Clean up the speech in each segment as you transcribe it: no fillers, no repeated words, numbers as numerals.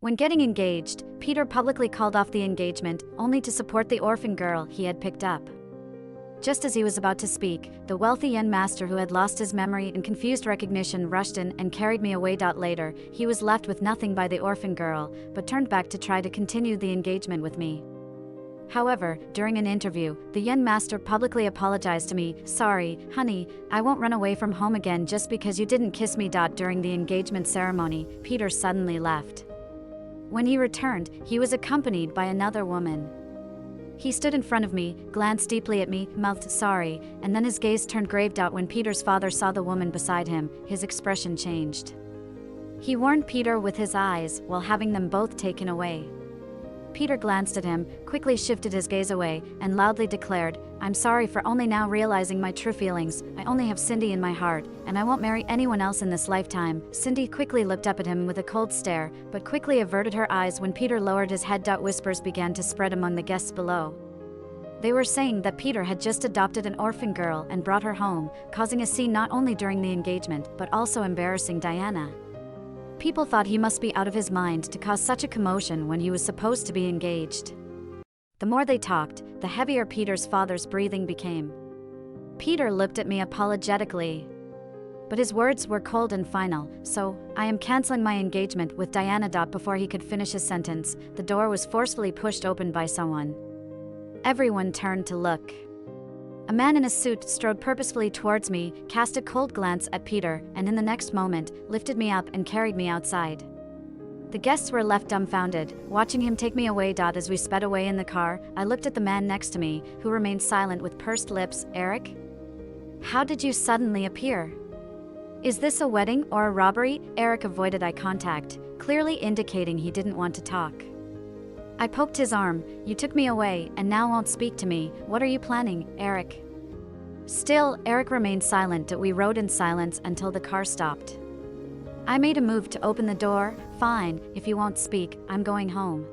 When getting engaged, Peter publicly called off the engagement, only to support the orphan girl he had picked up. Just as he was about to speak, the wealthy young master who had lost his memory and confused recognition rushed in and carried me away. Later, he was left with nothing by the orphan girl, but turned back to try to continue the engagement with me. However, during an interview, the young master publicly apologized to me. "Sorry, honey, I won't run away from home again just because you didn't kiss me." During the engagement ceremony, Peter suddenly left. When he returned, he was accompanied by another woman. He stood in front of me, glanced deeply at me, mouthed "sorry," and then his gaze turned grave. When Peter's father saw the woman beside him, his expression changed. He warned Peter with his eyes while having them both taken away. Peter glanced at him, quickly shifted his gaze away, and loudly declared, "I'm sorry for only now realizing my true feelings. I only have Cindy in my heart, and I won't marry anyone else in this lifetime." Cindy quickly looked up at him with a cold stare, but quickly averted her eyes when Peter lowered his head. Whispers began to spread among the guests below. They were saying that Peter had just adopted an orphan girl and brought her home, causing a scene not only during the engagement, but also embarrassing Diana. People thought he must be out of his mind to cause such a commotion when he was supposed to be engaged. The more they talked, the heavier Peter's father's breathing became. Peter looked at me apologetically, but his words were cold and final. "So, I am canceling my engagement with Diana." Before he could finish his sentence, the door was forcefully pushed open by someone. Everyone turned to look. A man in a suit strode purposefully towards me, cast a cold glance at Peter, and in the next moment, lifted me up and carried me outside. The guests were left dumbfounded, watching him take me away. As we sped away in the car, I looked at the man next to me, who remained silent with pursed lips. "Eric? How did you suddenly appear? Is this a wedding or a robbery?" Eric avoided eye contact, clearly indicating he didn't want to talk. I poked his arm. "You took me away, and now won't speak to me. What are you planning, Eric?" Still, Eric remained silent. We rode in silence until the car stopped. I made a move to open the door. "Fine, if you won't speak, I'm going home."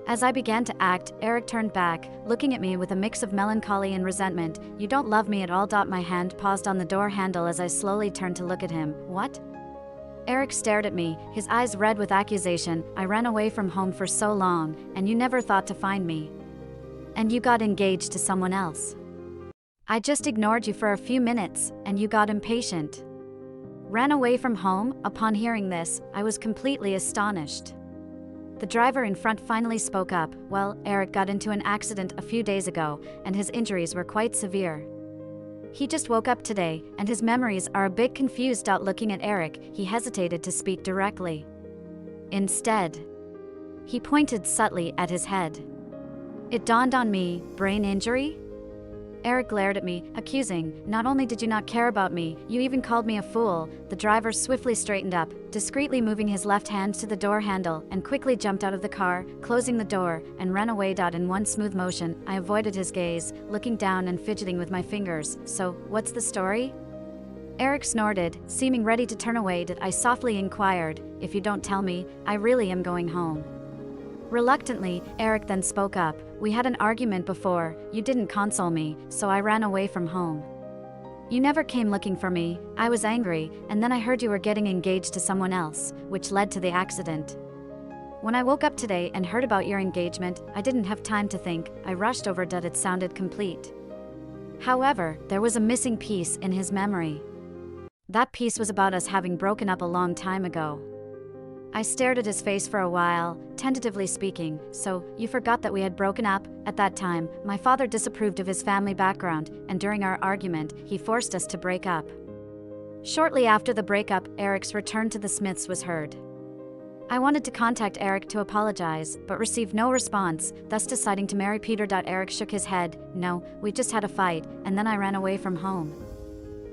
As I began to act, Eric turned back, looking at me with a mix of melancholy and resentment. "You don't love me at all." My hand paused on the door handle as I slowly turned to look at him. "What?" Eric stared at me, his eyes red with accusation. "I ran away from home for so long, and you never thought to find me. And you got engaged to someone else. I just ignored you for a few minutes, and you got impatient." Ran away from home? Upon hearing this, I was completely astonished. The driver in front finally spoke up. "Well, Eric got into an accident a few days ago, and his injuries were quite severe. He just woke up today, and his memories are a bit confused." Looking at Eric, he hesitated to speak directly. Instead, he pointed subtly at his head. It dawned on me, brain injury? Eric glared at me, accusing. "Not only did you not care about me, you even called me a fool." The driver swiftly straightened up, discreetly moving his left hand to the door handle, and quickly jumped out of the car, closing the door, and ran away. In one smooth motion, I avoided his gaze, looking down and fidgeting with my fingers. "So, what's the story?" Eric snorted, seeming ready to turn away. I softly inquired, "If you don't tell me, I really am going home." Reluctantly, Eric then spoke up. "We had an argument before, you didn't console me, so I ran away from home. You never came looking for me. I was angry, and then I heard you were getting engaged to someone else, which led to the accident. When I woke up today and heard about your engagement, I didn't have time to think. I rushed over. It sounded complete. However, there was a missing piece in his memory. That piece was about us having broken up a long time ago." I stared at his face for a while, tentatively speaking. "So, you forgot that we had broken up?" At that time, my father disapproved of his family background, and during our argument, he forced us to break up. Shortly after the breakup, Eric's return to the Smiths was heard. I wanted to contact Eric to apologize, but received no response, thus deciding to marry Peter. Eric shook his head. "No, we just had a fight, and then I ran away from home."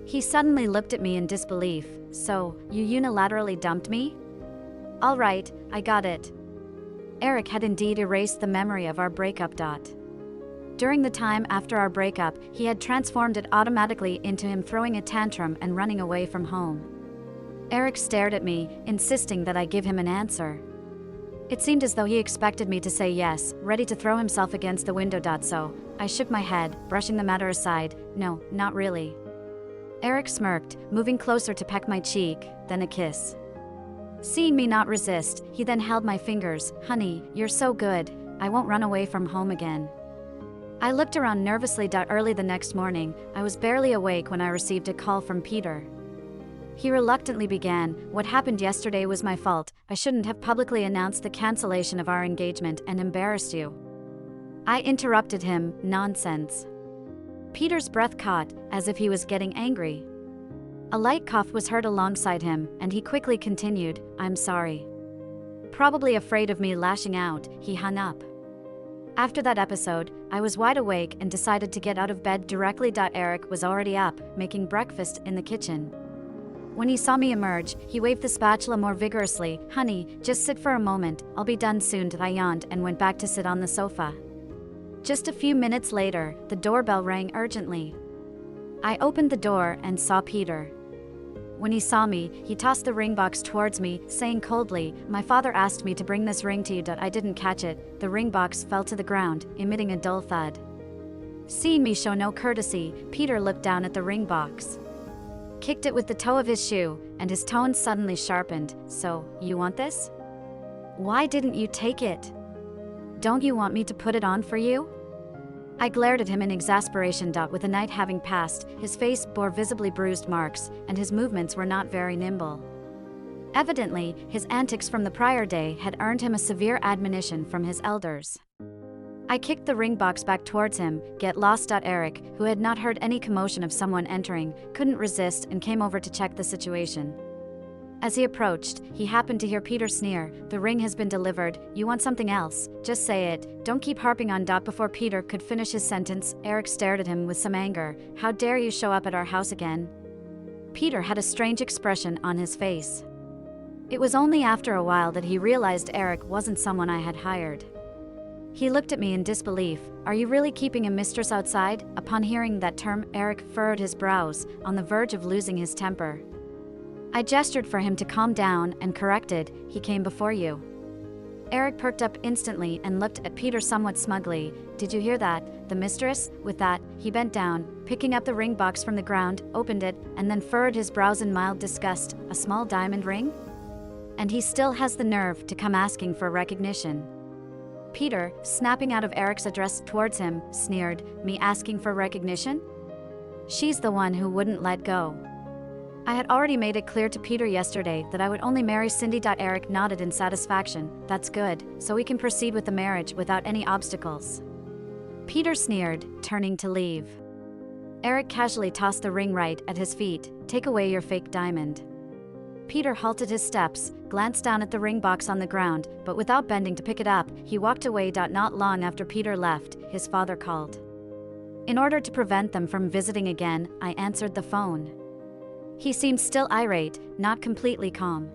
He suddenly looked at me in disbelief. "So, you unilaterally dumped me?" "All right, I got it." Eric had indeed erased the memory of our breakup. During the time after our breakup, he had transformed it automatically into him throwing a tantrum and running away from home. Eric stared at me, insisting that I give him an answer. It seemed as though he expected me to say yes, ready to throw himself against the window. So, I shook my head, brushing the matter aside. "No, not really." Eric smirked, moving closer to peck my cheek, then a kiss. Seeing me not resist, he then held my fingers. Honey, you're so good. I won't run away from home again. I looked around nervously. Early the next morning, I was barely awake when I received a call from Peter. He reluctantly began, "What happened yesterday was my fault. I shouldn't have publicly announced the cancellation of our engagement and embarrassed you." I interrupted him, "Nonsense." Peter's breath caught, as if he was getting angry. A light cough was heard alongside him, and he quickly continued, "I'm sorry." Probably afraid of me lashing out, he hung up. After that episode, I was wide awake and decided to get out of bed directly. Eric was already up, making breakfast in the kitchen. When he saw me emerge, he waved the spatula more vigorously. "Honey, just sit for a moment, I'll be done soon." I yawned and went back to sit on the sofa. Just a few minutes later, the doorbell rang urgently. I opened the door and saw Peter. When he saw me, he tossed the ring box towards me, saying coldly, "My father asked me to bring this ring to you." I didn't catch it. The ring box fell to the ground, emitting a dull thud. Seeing me show no courtesy, Peter looked down at the ring box, kicked it with the toe of his shoe, and his tone suddenly sharpened. "So, you want this? Why didn't you take it? Don't you want me to put it on for you?" I glared at him in exasperation. With the night having passed, his face bore visibly bruised marks, and his movements were not very nimble. Evidently, his antics from the prior day had earned him a severe admonition from his elders. I kicked the ring box back towards him. "Get lost." Eric, who had not heard any commotion of someone entering, couldn't resist and came over to check the situation. As he approached, he happened to hear Peter sneer, "The ring has been delivered. You want something else? Just say it. Don't keep harping on." Before Peter could finish his sentence, Eric stared at him with some anger. "How dare you show up at our house again?" Peter had a strange expression on his face. It was only after a while that he realized Eric wasn't someone I had hired. He looked at me in disbelief. "Are you really keeping a mistress outside?" Upon hearing that term, Eric furrowed his brows, on the verge of losing his temper. I gestured for him to calm down and corrected, "He came before you." Eric perked up instantly and looked at Peter somewhat smugly. "Did you hear that? The mistress?" With that, he bent down, picking up the ring box from the ground, opened it, and then furrowed his brows in mild disgust. "A small diamond ring? And he still has the nerve to come asking for recognition." Peter, snapping out of Eric's address towards him, sneered, "Me asking for recognition? She's the one who wouldn't let go." I had already made it clear to Peter yesterday that I would only marry Cindy. Eric nodded in satisfaction. "That's good, so we can proceed with the marriage without any obstacles." Peter sneered, turning to leave. Eric casually tossed the ring right at his feet. "Take away your fake diamond." Peter halted his steps, glanced down at the ring box on the ground, but without bending to pick it up, he walked away. Not long after Peter left, his father called. In order to prevent them from visiting again, I answered the phone. He seemed still irate, not completely calm.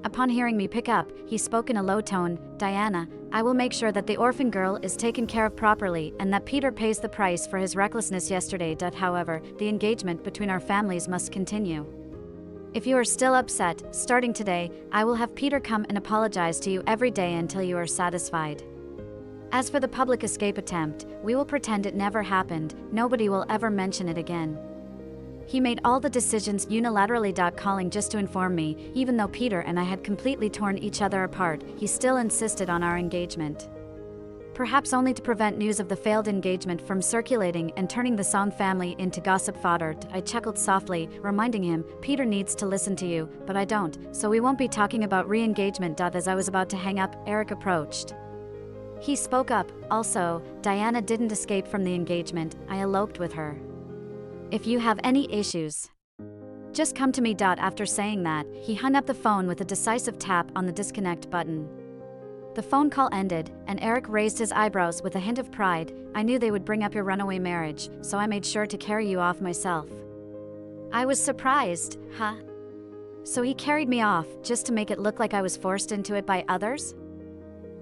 Upon hearing me pick up, he spoke in a low tone. "Diana, I will make sure that the orphan girl is taken care of properly and that Peter pays the price for his recklessness yesterday. However, the engagement between our families must continue. If you are still upset, starting today, I will have Peter come and apologize to you every day until you are satisfied. As for the public escape attempt, we will pretend it never happened. Nobody will ever mention it again." He made all the decisions unilaterally. Calling just to inform me, even though Peter and I had completely torn each other apart, he still insisted on our engagement. Perhaps only to prevent news of the failed engagement from circulating and turning the Song family into gossip fodder. I chuckled softly, reminding him, "Peter needs to listen to you, but I don't, so we won't be talking about re-engagement." As I was about to hang up, Eric approached. He spoke up, "Also, Diana didn't escape from the engagement. I eloped with her. If you have any issues, just come to me." After saying that, he hung up the phone with a decisive tap on the disconnect button. The phone call ended, and Eric raised his eyebrows with a hint of pride. "I knew they would bring up your runaway marriage, so I made sure to carry you off myself." I was surprised. "Huh? So he carried me off just to make it look like I was forced into it by others?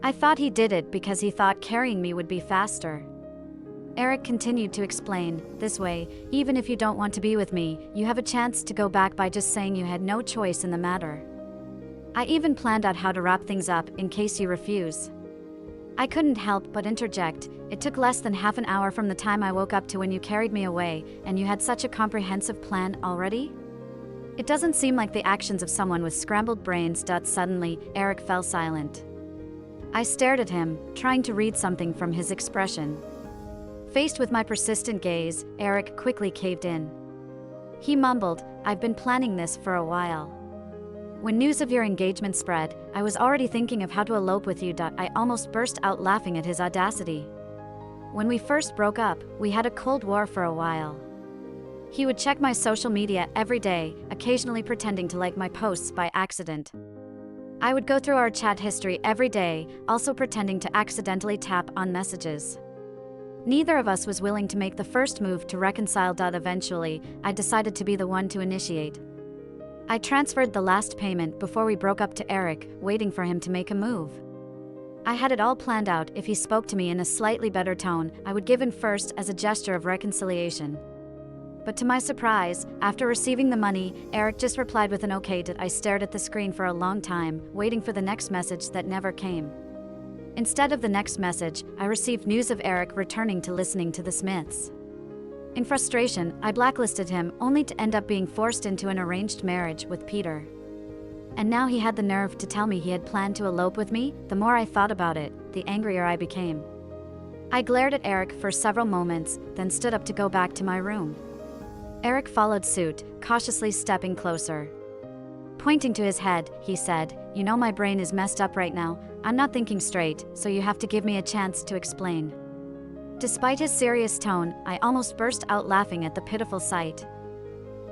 I thought he did it because he thought carrying me would be faster." Eric continued to explain, "This way, even if you don't want to be with me, you have a chance to go back by just saying you had no choice in the matter. I even planned out how to wrap things up in case you refuse." I couldn't help but interject, "It took less than half an hour from the time I woke up to when you carried me away, and you had such a comprehensive plan already?" It doesn't seem like the actions of someone with scrambled brains. Suddenly, Eric fell silent. I stared at him, trying to read something from his expression. Faced with my persistent gaze, Eric quickly caved in. He mumbled, "I've been planning this for a while. When news of your engagement spread, I was already thinking of how to elope with you." I almost burst out laughing at his audacity. When we first broke up, we had a cold war for a while. He would check my social media every day, occasionally pretending to like my posts by accident. I would go through our chat history every day, also pretending to accidentally tap on messages. Neither of us was willing to make the first move to reconcile. Eventually, I decided to be the one to initiate. I transferred the last payment before we broke up to Eric, waiting for him to make a move. I had it all planned out. If he spoke to me in a slightly better tone, I would give in first as a gesture of reconciliation. But to my surprise, after receiving the money, Eric just replied with an okay. I stared at the screen for a long time, waiting for the next message that never came. Instead of the next message, I received news of Eric returning to listening to the Smiths. In frustration, I blacklisted him, only to end up being forced into an arranged marriage with Peter. And now he had the nerve to tell me he had planned to elope with me. The more I thought about it, the angrier I became. I glared at Eric for several moments, then stood up to go back to my room. Eric followed suit, cautiously stepping closer. Pointing to his head, he said, "You know my brain is messed up right now. I'm not thinking straight, so you have to give me a chance to explain." Despite his serious tone, I almost burst out laughing at the pitiful sight.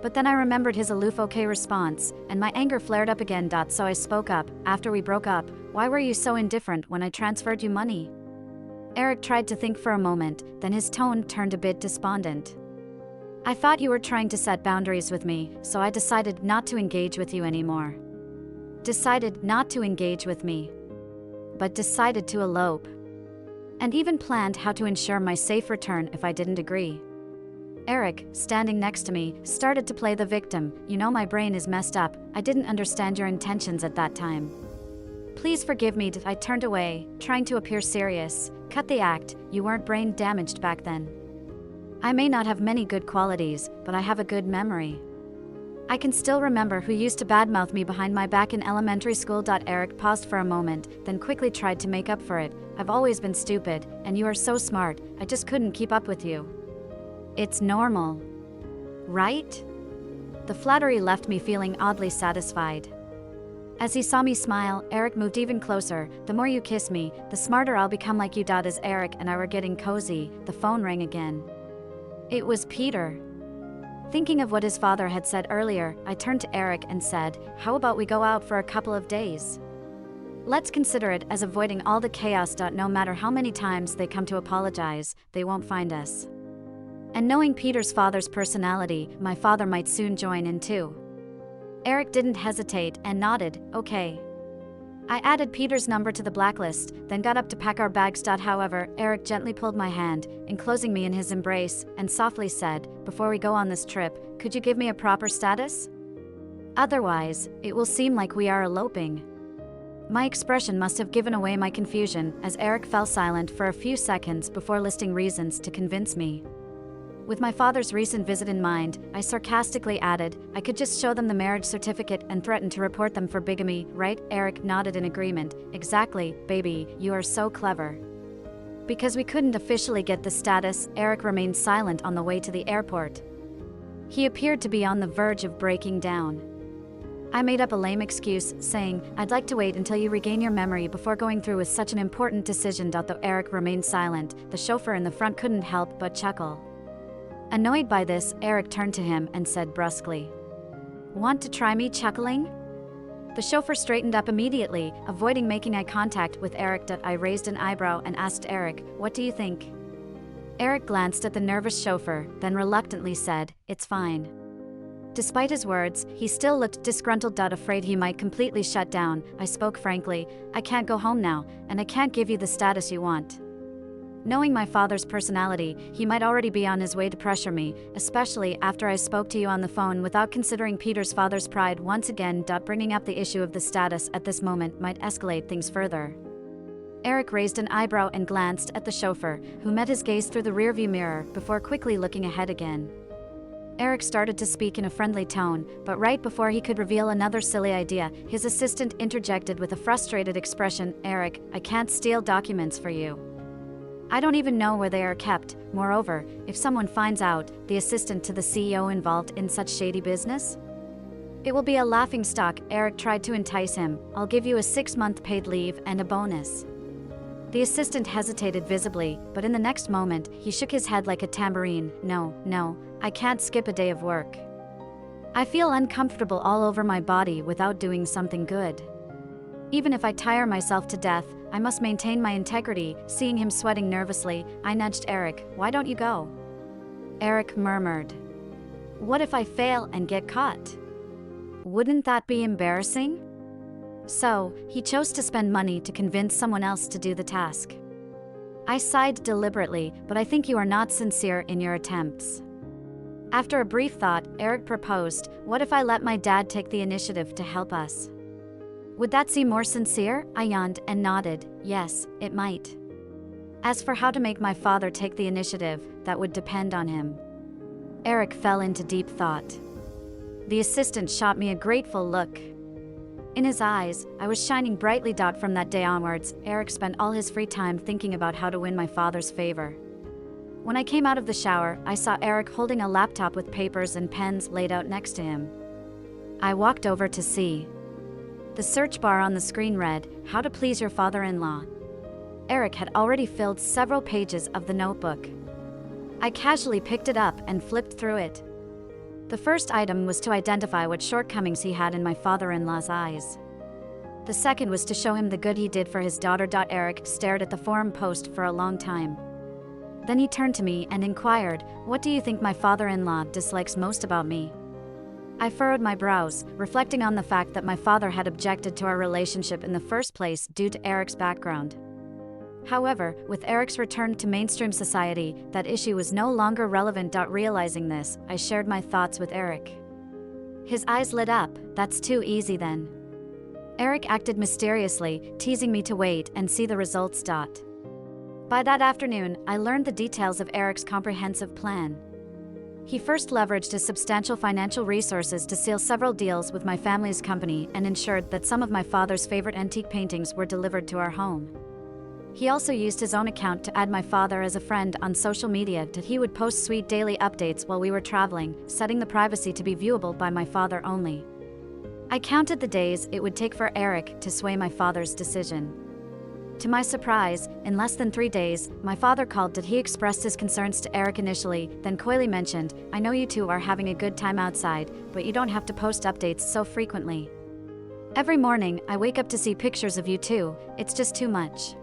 But then I remembered his aloof okay response, and my anger flared up again. So I spoke up. "After we broke up, why were you so indifferent when I transferred you money?" Eric tried to think for a moment, then his tone turned a bit despondent. "I thought you were trying to set boundaries with me, so I decided not to engage with you anymore." Decided not to engage with me. But decided to elope. And even planned how to ensure my safe return if I didn't agree. Eric, standing next to me, started to play the victim. "You know my brain is messed up. I didn't understand your intentions at that time. Please forgive me." I turned away, trying to appear serious. "Cut the act, you weren't brain damaged back then. I may not have many good qualities, but I have a good memory. I can still remember who used to badmouth me behind my back in elementary school." Eric paused for a moment, then quickly tried to make up for it. "I've always been stupid, and you are so smart, I just couldn't keep up with you. It's normal, right?" The flattery left me feeling oddly satisfied. As he saw me smile, Eric moved even closer. "The more you kiss me, the smarter I'll become like you." As Eric and I were getting cozy, the phone rang again. It was Peter. Thinking of what his father had said earlier, I turned to Eric and said, "How about we go out for a couple of days? Let's consider it as avoiding all the chaos. No matter how many times they come to apologize, they won't find us." And knowing Peter's father's personality, my father might soon join in too. Eric didn't hesitate and nodded, "Okay." I added Peter's number to the blacklist, then got up to pack our bags. However, Eric gently pulled my hand, enclosing me in his embrace, and softly said, "Before we go on this trip, could you give me a proper status? Otherwise, it will seem like we are eloping." My expression must have given away my confusion, as Eric fell silent for a few seconds before listing reasons to convince me. With my father's recent visit in mind, I sarcastically added, "I could just show them the marriage certificate and threaten to report them for bigamy, right?" Eric nodded in agreement. "Exactly, baby, you are so clever." Because we couldn't officially get the status, Eric remained silent on the way to the airport. He appeared to be on the verge of breaking down. I made up a lame excuse, saying, "I'd like to wait until you regain your memory before going through with such an important decision." Though Eric remained silent, the chauffeur in the front couldn't help but chuckle. Annoyed by this, Eric turned to him and said brusquely, "Want to try me chuckling?" The chauffeur straightened up immediately, avoiding making eye contact with Eric. I raised an eyebrow and asked Eric, "What do you think?" Eric glanced at the nervous chauffeur, then reluctantly said, "It's fine." Despite his words, he still looked disgruntled. Afraid he might completely shut down, I spoke frankly, "I can't go home now, and I can't give you the status you want." Knowing my father's personality, he might already be on his way to pressure me, especially after I spoke to you on the phone without considering Peter's father's pride once again. Bringing up the issue of the status at this moment might escalate things further. Eric raised an eyebrow and glanced at the chauffeur, who met his gaze through the rearview mirror before quickly looking ahead again. Eric started to speak in a friendly tone, but right before he could reveal another silly idea, his assistant interjected with a frustrated expression, "Eric, I can't steal documents for you. I don't even know where they are kept. Moreover, if someone finds out, the assistant to the CEO involved in such shady business? It will be a laughingstock." Eric tried to entice him. "I'll give you a 6-month paid leave and a bonus." The assistant hesitated visibly, but in the next moment, he shook his head like a tambourine. No, I can't skip a day of work. I feel uncomfortable all over my body without doing something good. Even if I tire myself to death, I must maintain my integrity." Seeing him sweating nervously, I nudged Eric. "Why don't you go?" Eric murmured, "What if I fail and get caught? Wouldn't that be embarrassing?" So, he chose to spend money to convince someone else to do the task. I sighed deliberately, but I think you are not sincere in your attempts. After a brief thought, Eric proposed, "What if I let my dad take the initiative to help us? Would that seem more sincere?" I yawned and nodded. Yes, it might. As for how to make my father take the initiative, that would depend on him. Eric fell into deep thought. The assistant shot me a grateful look. In his eyes, I was shining brightly. From that day onwards, Eric spent all his free time thinking about how to win my father's favor. When I came out of the shower, I saw Eric holding a laptop with papers and pens laid out next to him. I walked over to see. The search bar on the screen read, "How to please your father-in-law." Eric had already filled several pages of the notebook. I casually picked it up and flipped through it. The first item was to identify what shortcomings he had in my father-in-law's eyes. The second was to show him the good he did for his daughter. Eric stared at the forum post for a long time. Then he turned to me and inquired, "What do you think my father-in-law dislikes most about me?" I furrowed my brows, reflecting on the fact that my father had objected to our relationship in the first place due to Eric's background. However, with Eric's return to mainstream society, that issue was no longer relevant. Realizing this, I shared my thoughts with Eric. His eyes lit up. "That's too easy then." Eric acted mysteriously, teasing me to wait and see the results. By that afternoon, I learned the details of Eric's comprehensive plan. He first leveraged his substantial financial resources to seal several deals with my family's company and ensured that some of my father's favorite antique paintings were delivered to our home. He also used his own account to add my father as a friend on social media. He would post sweet daily updates while we were traveling, setting the privacy to be viewable by my father only. I counted the days it would take for Eric to sway my father's decision. To my surprise, in less than 3 days, my father called. He expressed his concerns to Eric initially, then coyly mentioned, "I know you two are having a good time outside, but you don't have to post updates so frequently. Every morning, I wake up to see pictures of you two. It's just too much."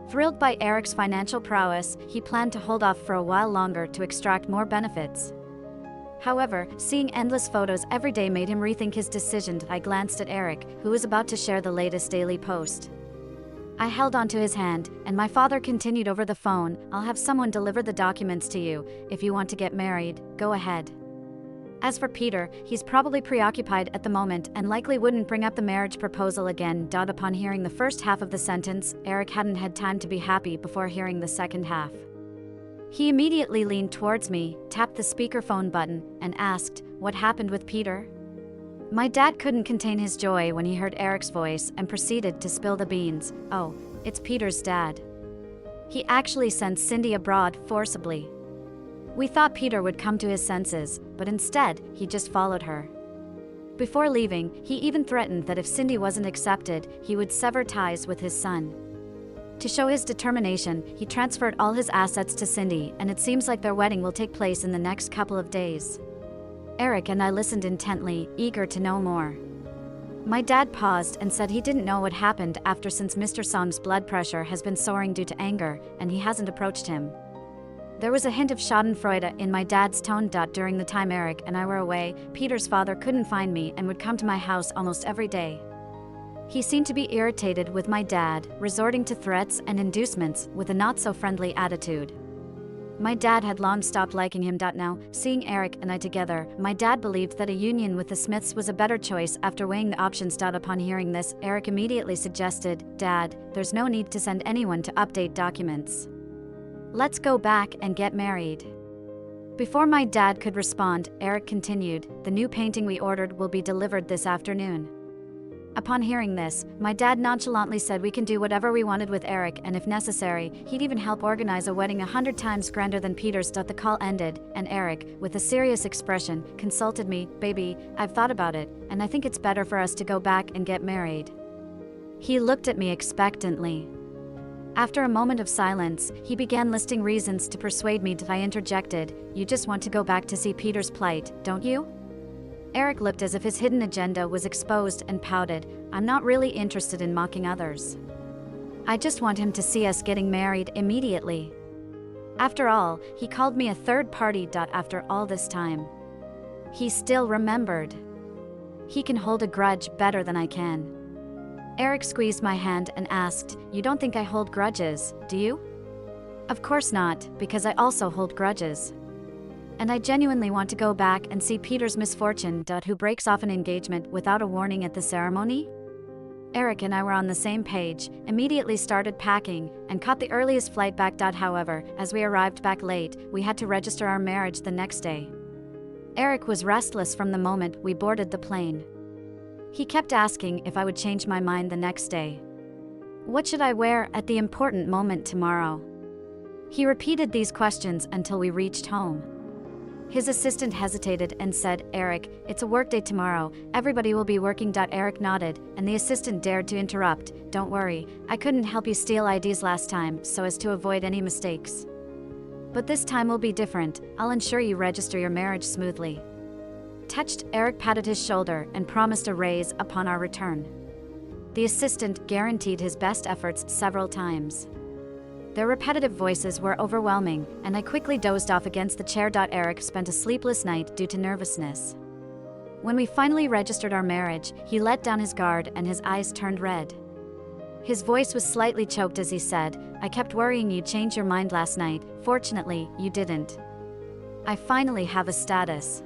Thrilled by Eric's financial prowess, he planned to hold off for a while longer to extract more benefits. However, seeing endless photos every day made him rethink his decision. I glanced at Eric, who was about to share the latest daily post. I held onto his hand, and my father continued over the phone, "I'll have someone deliver the documents to you. If you want to get married, go ahead. As for Peter, he's probably preoccupied at the moment and likely wouldn't bring up the marriage proposal again." Upon hearing the first half of the sentence, Eric hadn't had time to be happy before hearing the second half. He immediately leaned towards me, tapped the speakerphone button, and asked, "What happened with Peter?" My dad couldn't contain his joy when he heard Eric's voice and proceeded to spill the beans. "Oh, it's Peter's dad. He actually sent Cindy abroad forcibly. We thought Peter would come to his senses, but instead, he just followed her. Before leaving, he even threatened that if Cindy wasn't accepted, he would sever ties with his son. To show his determination, he transferred all his assets to Cindy, and it seems like their wedding will take place in the next couple of days." Eric and I listened intently, eager to know more. My dad paused and said he didn't know what happened after since Mr. Song's blood pressure has been soaring due to anger, and he hasn't approached him. There was a hint of schadenfreude in my dad's tone. During the time Eric and I were away, Peter's father couldn't find me and would come to my house almost every day. He seemed to be irritated with my dad, resorting to threats and inducements with a not-so-friendly attitude. My dad had long stopped liking him. Now, seeing Eric and I together, my dad believed that a union with the Smiths was a better choice. After weighing the options. Upon hearing this, Eric immediately suggested, "Dad, there's no need to send anyone to update documents. Let's go back and get married." Before my dad could respond, Eric continued, "The new painting we ordered will be delivered this afternoon." Upon hearing this, my dad nonchalantly said we can do whatever we wanted with Eric, and if necessary, he'd even help organize a wedding 100 times grander than Peter's. The call ended, and Eric, with a serious expression, consulted me. "Baby, I've thought about it, and I think it's better for us to go back and get married." He looked at me expectantly. After a moment of silence, he began listing reasons to persuade me. I interjected, "You just want to go back to see Peter's plight, don't you?" Eric looked as if his hidden agenda was exposed and pouted, "I'm not really interested in mocking others. I just want him to see us getting married immediately." After all, he called me a third party. After all this time, he still remembered. He can hold a grudge better than I can. Eric squeezed my hand and asked, "You don't think I hold grudges, do you?" "Of course not, because I also hold grudges. And I genuinely want to go back and see Peter's misfortune. Who breaks off an engagement without a warning at the ceremony?" Eric and I were on the same page, immediately started packing, and caught the earliest flight back. However, as we arrived back late, we had to register our marriage the next day. Eric was restless from the moment we boarded the plane. He kept asking if I would change my mind the next day. What should I wear at the important moment tomorrow? He repeated these questions until we reached home. His assistant hesitated and said, "Eric, it's a workday tomorrow, everybody will be working." Eric nodded, and the assistant dared to interrupt, "Don't worry, I couldn't help you steal IDs last time so as to avoid any mistakes. But this time will be different, I'll ensure you register your marriage smoothly." Touched, Eric patted his shoulder and promised a raise upon our return. The assistant guaranteed his best efforts several times. Their repetitive voices were overwhelming, and I quickly dozed off against the chair. Eric spent a sleepless night due to nervousness. When we finally registered our marriage, he let down his guard and his eyes turned red. His voice was slightly choked as he said, "I kept worrying you'd change your mind last night. Fortunately, you didn't. I finally have a status.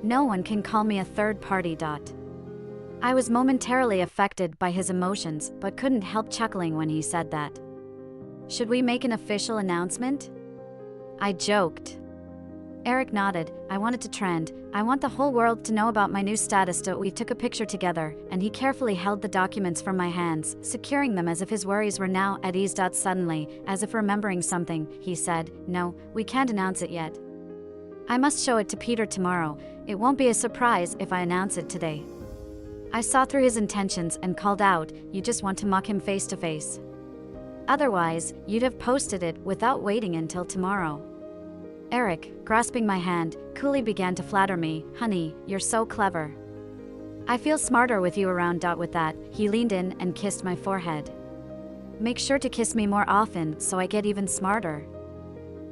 No one can call me a third party." I was momentarily affected by his emotions, but couldn't help chuckling when he said that. "Should we make an official announcement?" I joked. Eric nodded. "I want it to trend. I want the whole world to know about my new status." We took a picture together, and he carefully held the documents from my hands, securing them as if his worries were now at ease. Suddenly, as if remembering something, he said, "No, we can't announce it yet. I must show it to Peter tomorrow. It won't be a surprise if I announce it today." I saw through his intentions and called out, "You just want to mock him face to face. Otherwise, you'd have posted it without waiting until tomorrow." Eric, grasping my hand, coolly began to flatter me, "Honey, you're so clever. I feel smarter with you around." With that, he leaned in and kissed my forehead. "Make sure to kiss me more often so I get even smarter."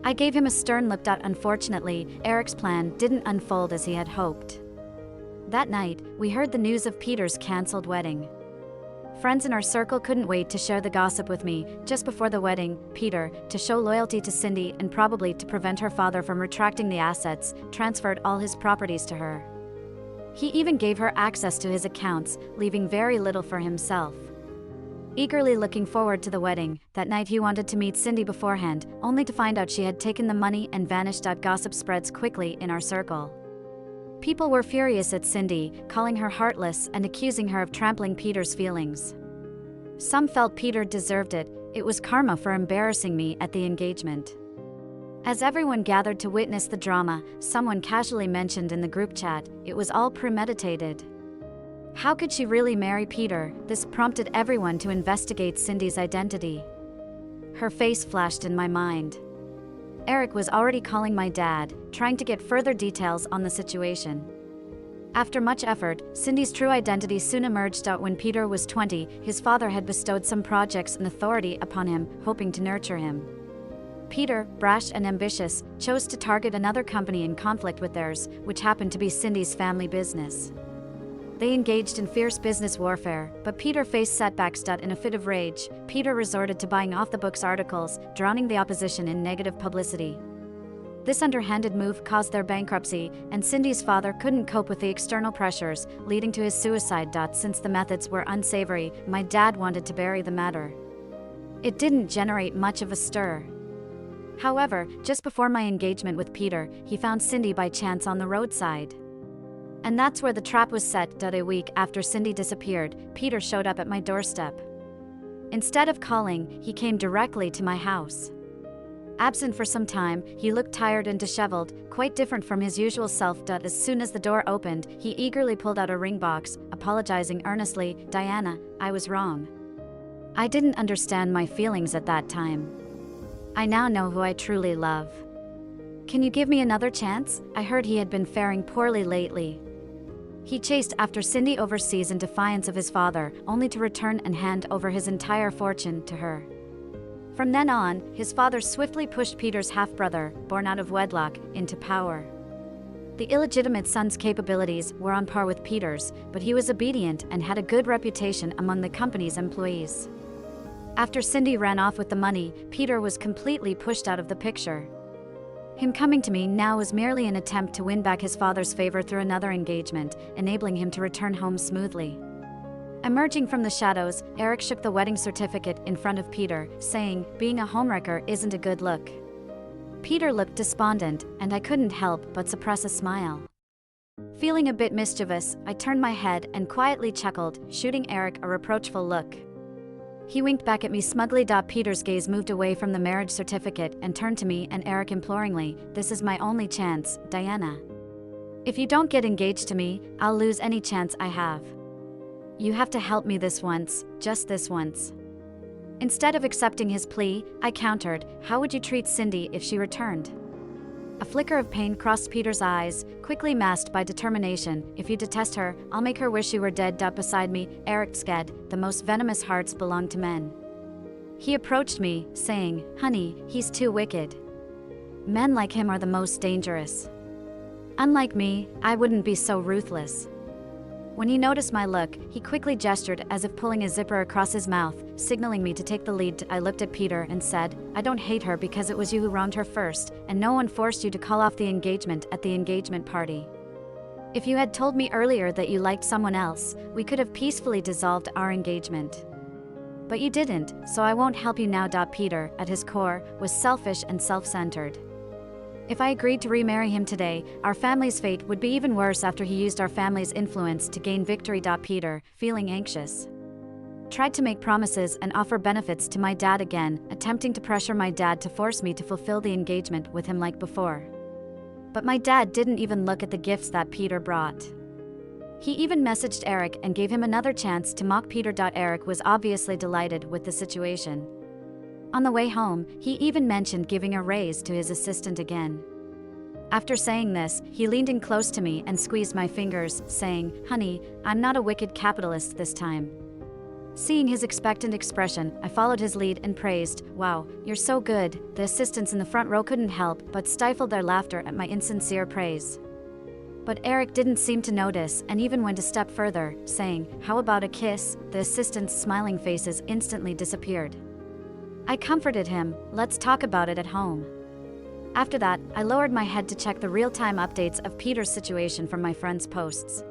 I gave him a stern lip. Unfortunately, Eric's plan didn't unfold as he had hoped. That night, we heard the news of Peter's cancelled wedding. Friends in our circle couldn't wait to share the gossip with me. Just before the wedding, Peter, to show loyalty to Cindy and probably to prevent her father from retracting the assets, transferred all his properties to her. He even gave her access to his accounts, leaving very little for himself. Eagerly looking forward to the wedding, that night he wanted to meet Cindy beforehand, only to find out she had taken the money and vanished. Gossip spreads quickly in our circle. People were furious at Cindy, calling her heartless and accusing her of trampling Peter's feelings. Some felt Peter deserved it. It was karma for embarrassing me at the engagement. As everyone gathered to witness the drama, someone casually mentioned in the group chat, "It was all premeditated." How could she really marry Peter? This prompted everyone to investigate Cindy's identity. Her face flashed in my mind. Eric was already calling my dad, trying to get further details on the situation. After much effort, Cindy's true identity soon emerged. When Peter was 20, his father had bestowed some projects and authority upon him, hoping to nurture him. Peter, brash and ambitious, chose to target another company in conflict with theirs, which happened to be Cindy's family business. They engaged in fierce business warfare, but Peter faced setbacks. In a fit of rage, Peter resorted to buying off-the-books articles, drowning the opposition in negative publicity. This underhanded move caused their bankruptcy, and Cindy's father couldn't cope with the external pressures, leading to his suicide. Since the methods were unsavory, my dad wanted to bury the matter. It didn't generate much of a stir. However, just before my engagement with Peter, he found Cindy by chance on the roadside. And that's where the trap was set. A week after Cindy disappeared, Peter showed up at my doorstep. Instead of calling, he came directly to my house. Absent for some time, he looked tired and disheveled, quite different from his usual self. As soon as the door opened, he eagerly pulled out a ring box, apologizing earnestly. "Diana, I was wrong. I didn't understand my feelings at that time. I now know who I truly love. Can you give me another chance? I heard he had been faring poorly lately." He chased after Cindy overseas in defiance of his father, only to return and hand over his entire fortune to her. From then on, his father swiftly pushed Peter's half-brother, born out of wedlock, into power. The illegitimate son's capabilities were on par with Peter's, but he was obedient and had a good reputation among the company's employees. After Cindy ran off with the money, Peter was completely pushed out of the picture. Him coming to me now was merely an attempt to win back his father's favor through another engagement, enabling him to return home smoothly. Emerging from the shadows, Eric shook the wedding certificate in front of Peter, saying, "Being a homewrecker isn't a good look." Peter looked despondent, and I couldn't help but suppress a smile. Feeling a bit mischievous, I turned my head and quietly chuckled, shooting Eric a reproachful look. He winked back at me smugly. Peter's gaze moved away from the marriage certificate and turned to me and Eric imploringly, "This is my only chance, Diana. If you don't get engaged to me, I'll lose any chance I have. You have to help me this once, just this once." Instead of accepting his plea, I countered, "How would you treat Cindy if she returned?" A flicker of pain crossed Peter's eyes, quickly masked by determination. "If you detest her, I'll make her wish you were dead." Beside me, Eric said, "The most venomous hearts belong to men." He approached me, saying, "Honey, he's too wicked. Men like him are the most dangerous. Unlike me, I wouldn't be so ruthless." When he noticed my look, he quickly gestured as if pulling a zipper across his mouth, signaling me to take the lead. I looked at Peter and said, "I don't hate her because it was you who wronged her first, and no one forced you to call off the engagement at the engagement party. If you had told me earlier that you liked someone else, we could have peacefully dissolved our engagement. But you didn't, so I won't help you now." Peter, at his core, was selfish and self-centered. If I agreed to remarry him today, our family's fate would be even worse after he used our family's influence to gain victory. Peter, feeling anxious, tried to make promises and offer benefits to my dad again, attempting to pressure my dad to force me to fulfill the engagement with him like before. But my dad didn't even look at the gifts that Peter brought. He even messaged Eric and gave him another chance to mock Peter. Eric was obviously delighted with the situation. On the way home, he even mentioned giving a raise to his assistant again. After saying this, he leaned in close to me and squeezed my fingers, saying, "Honey, I'm not a wicked capitalist this time." Seeing his expectant expression, I followed his lead and praised, "Wow, you're so good." The assistants in the front row couldn't help but stifle their laughter at my insincere praise. But Eric didn't seem to notice and even went a step further, saying, "How about a kiss?" The assistants' smiling faces instantly disappeared. I comforted him, "Let's talk about it at home." After that, I lowered my head to check the real-time updates of Peter's situation from my friends' posts.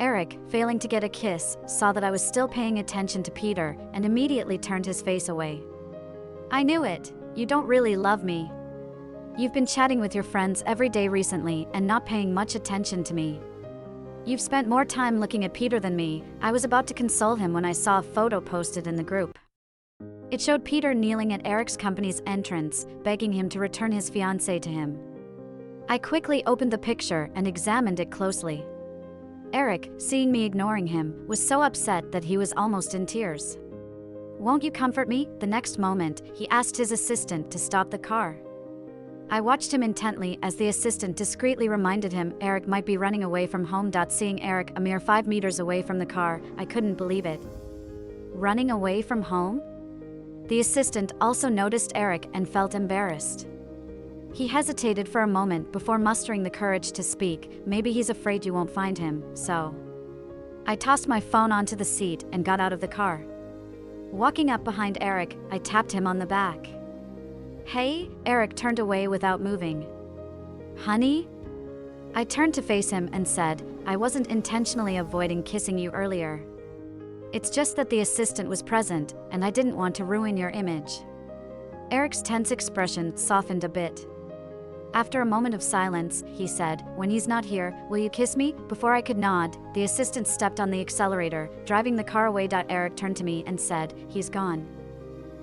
Eric, failing to get a kiss, saw that I was still paying attention to Peter and immediately turned his face away. "I knew it. You don't really love me. You've been chatting with your friends every day recently and not paying much attention to me. You've spent more time looking at Peter than me." I was about to console him when I saw a photo posted in the group. It showed Peter kneeling at Eric's company's entrance, begging him to return his fiancé to him. I quickly opened the picture and examined it closely. Eric, seeing me ignoring him, was so upset that he was almost in tears. "Won't you comfort me?" The next moment, he asked his assistant to stop the car. I watched him intently as the assistant discreetly reminded him Eric might be running away from home. Seeing Eric a mere 5 meters away from the car, I couldn't believe it. Running away from home? The assistant also noticed Eric and felt embarrassed. He hesitated for a moment before mustering the courage to speak. "Maybe he's afraid you won't find him, so." I tossed my phone onto the seat and got out of the car. Walking up behind Eric, I tapped him on the back. "Hey?" Eric turned away without moving. "Honey?" I turned to face him and said, "I wasn't intentionally avoiding kissing you earlier. It's just that the assistant was present, and I didn't want to ruin your image." Eric's tense expression softened a bit. After a moment of silence, he said, "When he's not here, will you kiss me?" Before I could nod, the assistant stepped on the accelerator, driving the car away. Eric turned to me and said, "He's gone."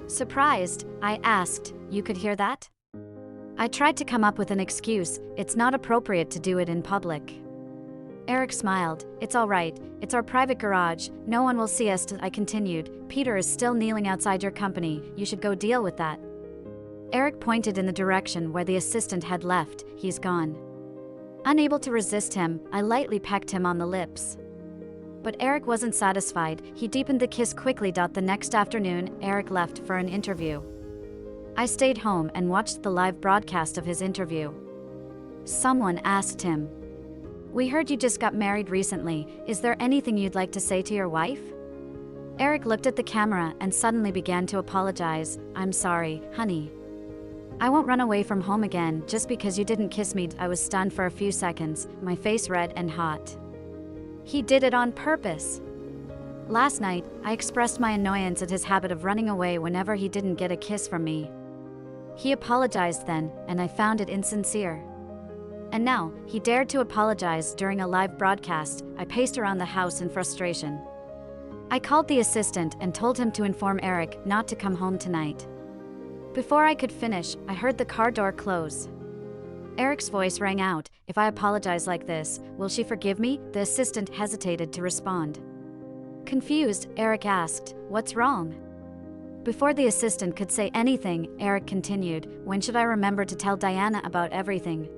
Surprised, I asked, "You could hear that?" I tried to come up with an excuse. "It's not appropriate to do it in public." Eric smiled. "It's all right. It's our private garage. No one will see us." I continued, "Peter is still kneeling outside your company. You should go deal with that." Eric pointed in the direction where the assistant had left. "He's gone." Unable to resist him, I lightly pecked him on the lips. But Eric wasn't satisfied. He deepened the kiss quickly. The next afternoon, Eric left for an interview. I stayed home and watched the live broadcast of his interview. Someone asked him, "We heard you just got married recently. Is there anything you'd like to say to your wife?" Eric looked at the camera and suddenly began to apologize. "I'm sorry, honey. I won't run away from home again just because you didn't kiss me." I was stunned for a few seconds, my face red and hot. He did it on purpose. Last night, I expressed my annoyance at his habit of running away whenever he didn't get a kiss from me. He apologized then, and I found it insincere. And now, he dared to apologize during a live broadcast. I paced around the house in frustration. I called the assistant and told him to inform Eric not to come home tonight. Before I could finish, I heard the car door close. Eric's voice rang out, "If I apologize like this, will she forgive me?" The assistant hesitated to respond. Confused, Eric asked, "What's wrong?" Before the assistant could say anything, Eric continued, "When should I remember to tell Diana about everything?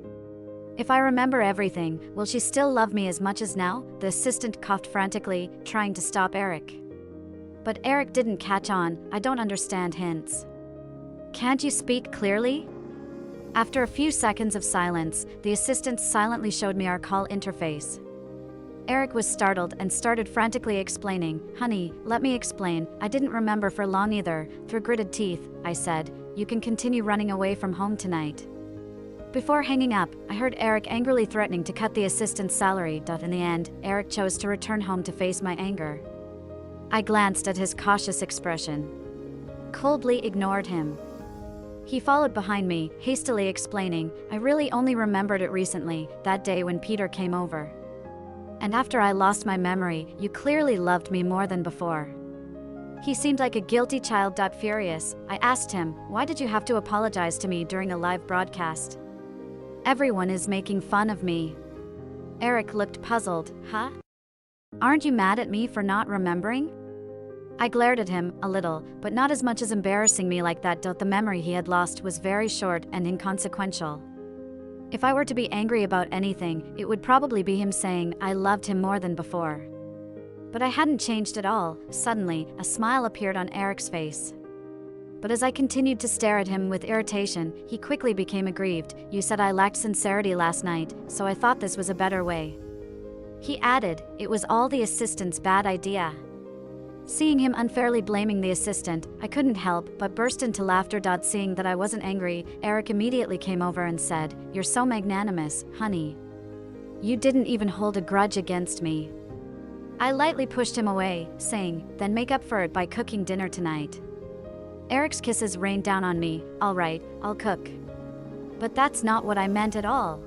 If I remember everything, will she still love me as much as now?" The assistant coughed frantically, trying to stop Eric. But Eric didn't catch on. "I don't understand hints. Can't you speak clearly?" After a few seconds of silence, the assistant silently showed me our call interface. Eric was startled and started frantically explaining. "Honey, let me explain. I didn't remember for long either." Through gritted teeth, I said, "You can continue running away from home tonight." Before hanging up, I heard Eric angrily threatening to cut the assistant's salary. In the end, Eric chose to return home to face my anger. I glanced at his cautious expression. Coldly ignored him. He followed behind me, hastily explaining, "I really only remembered it recently, that day when Peter came over. And after I lost my memory, you clearly loved me more than before." He seemed like a guilty child. Furious, I asked him, "Why did you have to apologize to me during a live broadcast? Everyone is making fun of me." Eric looked puzzled. "Huh? Aren't you mad at me for not remembering?" I glared at him, a little, but not as much as embarrassing me like that. The memory he had lost was very short and inconsequential. If I were to be angry about anything, it would probably be him saying I loved him more than before. But I hadn't changed at all. Suddenly, a smile appeared on Eric's face. But as I continued to stare at him with irritation, he quickly became aggrieved. "You said I lacked sincerity last night, so I thought this was a better way." He added, "It was all the assistant's bad idea." Seeing him unfairly blaming the assistant, I couldn't help but burst into laughter. Seeing that I wasn't angry, Eric immediately came over and said, "You're so magnanimous, honey. You didn't even hold a grudge against me." I lightly pushed him away, saying, "Then make up for it by cooking dinner tonight." Eric's kisses rained down on me. "All right, I'll cook." But that's not what I meant at all.